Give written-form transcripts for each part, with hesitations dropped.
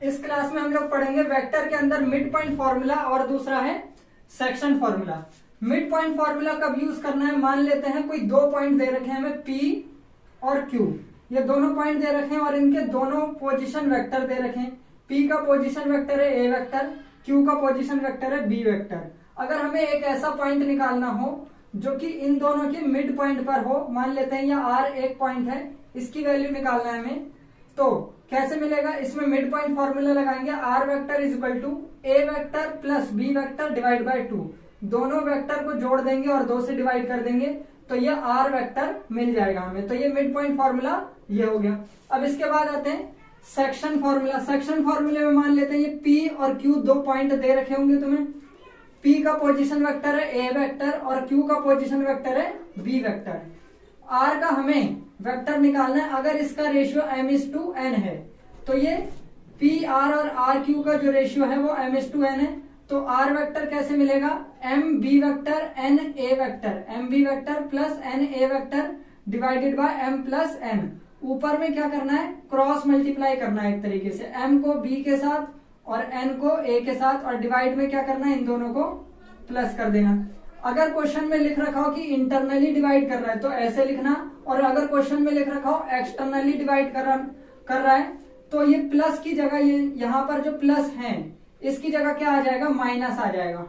इस क्लास में हम लोग पढ़ेंगे वेक्टर के अंदर मिड पॉइंट फॉर्मूला और दूसरा है section formula. Mid point formula कब यूज करना है, मान लेते हैं कोई दो पॉइंट दे रखे हैं हमें P और Q, ये दोनों पॉइंट दे रखे हैं और इनके दोनों पोजीशन वेक्टर दे रखे हैं। P का पोजीशन वेक्टर है A वेक्टर, Q का पोजीशन वेक्टर है B वेक्टर। अगर हमें एक ऐसा पॉइंट निकालना हो जो कि इन दोनों के मिड पॉइंट पर हो, मान लेते हैं यह R एक पॉइंट है, इसकी वैल्यू निकालना है हमें, तो कैसे मिलेगा, इसमें मिड पॉइंट फॉर्मूला लगाएंगे R vector is equal to A vector plus B vector divide by 2, दोनों वेक्टर को जोड़ देंगे और 2 से डिवाइड कर देंगे तो ये R वेक्टर मिल जाएगा हमें। तो ये मिड पॉइंट फॉर्मूला ये हो गया। अब इसके बाद आते हैं सेक्शन फॉर्मूला। सेक्शन फॉर्मूले में मान लेते हैं ये P और Q दो पॉइंट दे रखे होंगे तुम्हें, P का पोजीशन वेक्टर है A वेक्टर और Q का पोजीशन वेक्टर है B वेक्टर। R का हमें वेक्टर निकालना है, अगर इसका रेशियो m/n है तो ये PR और RQ का जो रेशियो है वो m/n है। तो R वेक्टर कैसे मिलेगा, MB vector N A vector, MB vector plus N A vector divided by M plus N। ऊपर में क्या करना है, क्रॉस मल्टीप्लाई करना है एक तरीके से, M को B के साथ और N को A के साथ, और डिवाइड में क्या करना है, इन दोनों को प्लस कर देना। अगर क्वेश्चन में लिख रखा हो कि इंटरनली डिवाइड कर रहा है तो ऐसे लिखना, और अगर क्वेश्चन में लिख रखा हो एक्सटर्नली डिवाइड कर रहा है तो ये प्लस की जगह, ये यहाँ पर जो प्लस है इसकी जगह क्या आ जाएगा, माइनस आ जाएगा।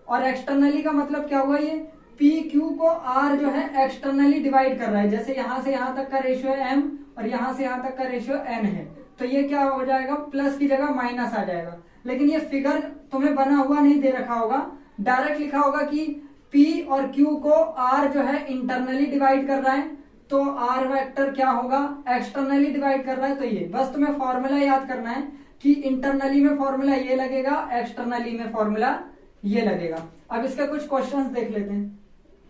और एक्सटर्नली का मतलब क्या हुआ, ये पी क्यू को आर जो है एक्सटर्नली डिवाइड कर रहा है, जैसे यहां से यहां तक का रेशियो है m और यहां से यहां तक का रेशियो n है, तो ये क्या हो जाएगा, प्लस की जगह माइनस आ जाएगा। लेकिन ये फिगर तुम्हें बना हुआ नहीं दे रखा होगा, डायरेक्ट लिखा होगा कि P और Q को R जो है इंटरनली डिवाइड कर रहा है, तो R वेक्टर क्या होगा, एक्सटर्नली डिवाइड कर रहा है। तो ये बस तुम्हें फॉर्मूला याद करना है कि इंटरनली में फॉर्मूला ये लगेगा, एक्सटर्नली में फॉर्मूला ये लगेगा। अब इसके कुछ क्वेश्चंस देख लेते हैं।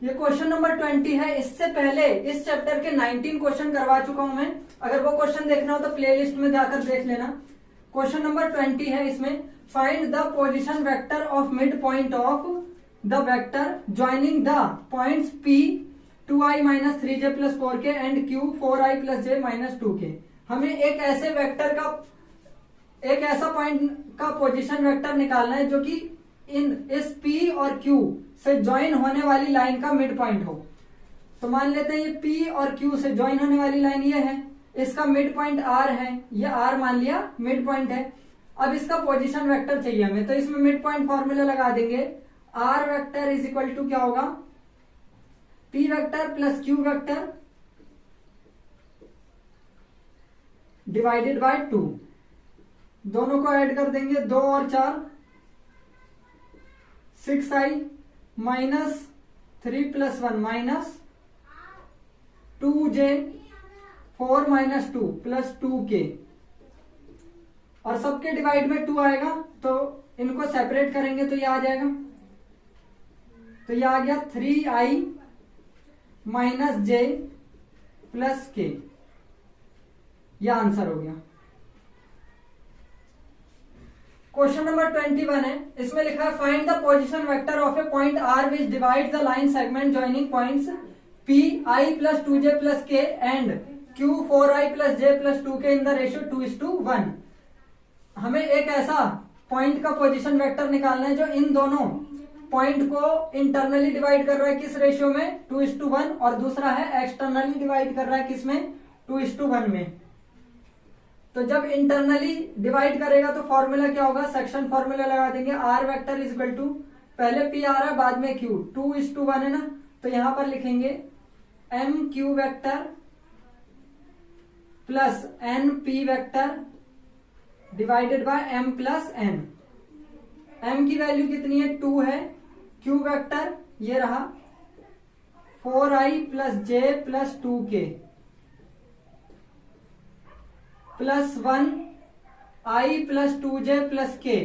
ये क्वेश्चन नंबर 20 है। इससे पहले इस चैप्टर के 19 क्वेश्चन करवा चुका हूं मैं, अगर वो क्वेश्चन देखना हो तो प्लेलिस्ट में जाकर देख लेना। क्वेश्चन नंबर 20 है, इसमें find the position vector of mid point of the vector joining the points P 2i minus 3j plus 4k and Q 4i plus j minus 2k। हमें एक ऐसे वेक्टर का, एक ऐसा पॉइंट का पोजीशन वेक्टर निकालना है जो कि इस P और Q से ज्वाइन होने वाली लाइन का मिड पॉइंट हो। तो मान लेते हैं ये P और Q से ज्वाइन होने वाली लाइन ये है, इसका मिड पॉइंट R है, ये R मान लिया मिड पॉइंट है। अब इसका पोजीशन वेक्टर चाहिए हमें, तो इसमें मिड पॉइंट फॉर्मूला लगा देंगे, R vector is equal to क्या होगा, P vector plus Q vector divided by 2, दोनों को ऐड कर देंगे, 2 और 4 6i minus 3 plus 1 minus 2j 4 minus 2 plus 2k, और सबके डिवाइड में 2 आएगा तो इनको सेपरेट करेंगे तो ये आ जाएगा, तो ये आ गया 3i minus j plus k, यह आंसर हो गया। क्वेश्चन नंबर 21 है, इसमें लिखा है find the position vector of A point R which divide the line segment joining points P i plus 2j plus k and Q 4i plus j plus 2k in the ratio 2:1। हमें एक ऐसा point का position vector निकालना है जो इन दोनों point को internally divide कर रहा है, किस रेशियो में, 2:1, और दूसरा है एक्सटर्नली डिवाइड कर रहा है किसमें, 2:1 में। तो जब इंटरनली डिवाइड करेगा तो फॉर्मूला क्या होगा, सेक्शन फॉर्मूला लगा देंगे, R vector is equal to, पहले P आ रहा है बाद में Q, 2:1 है ना, तो यहां पर लिखेंगे MQ vector plus NP vector divided by M plus N। M की वैल्यू कितनी है, 2 है, Q वेक्टर ये रहा 4i plus j plus 2k plus 1i plus 2j plus k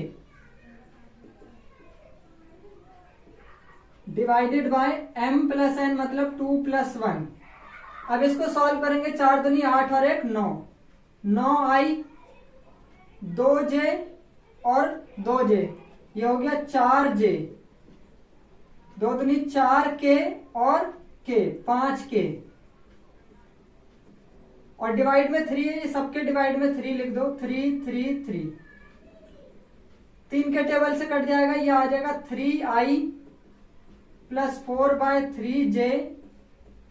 divided by m plus n, मतलब 2 प्लस 1। अब इसको solve करेंगे, 4 दूनी 8 और 1 9, 9i 2j और 2j, ये हो गया 4j, 2 दूनी 4k और k 5k, और डिवाइड में 3 है, सबके डिवाइड में 3 लिख दो, 3 3 3, 3 के टेबल से कट जाएगा, ये आ जाएगा 3i plus 4/3j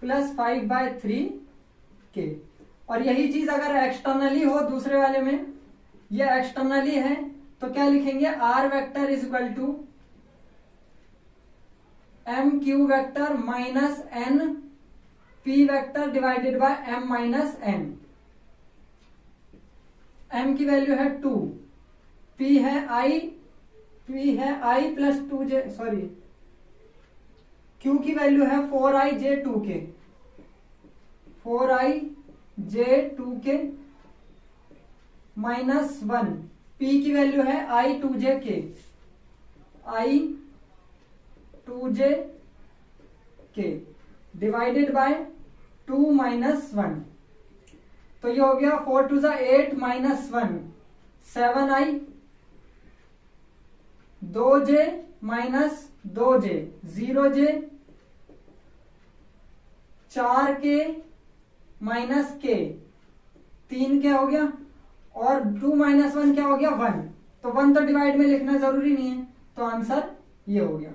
plus 5/3k। और यही चीज अगर एक्सटर्नली हो दूसरे वाले में, ये एक्सटर्नली है तो क्या लिखेंगे, r vector is equal to m q vector minus n p vector divided by m minus n। m की वैल्यू है 2, p है i plus 2j, sorry q की वैल्यू है 4i/2k, 4i/2k माइनस 1, p की वैल्यू है i/2j divided by 2 minus 1। तो ये हो गया 4 2 8 minus 1 7i, 2j minus 2j 0j, 4k minus k 3k हो गया, और 2 माइनस 1 क्या हो गया 1। तो 1 तो डिवाइड में लिखना जरूरी नहीं है, तो आंसर ये हो गया।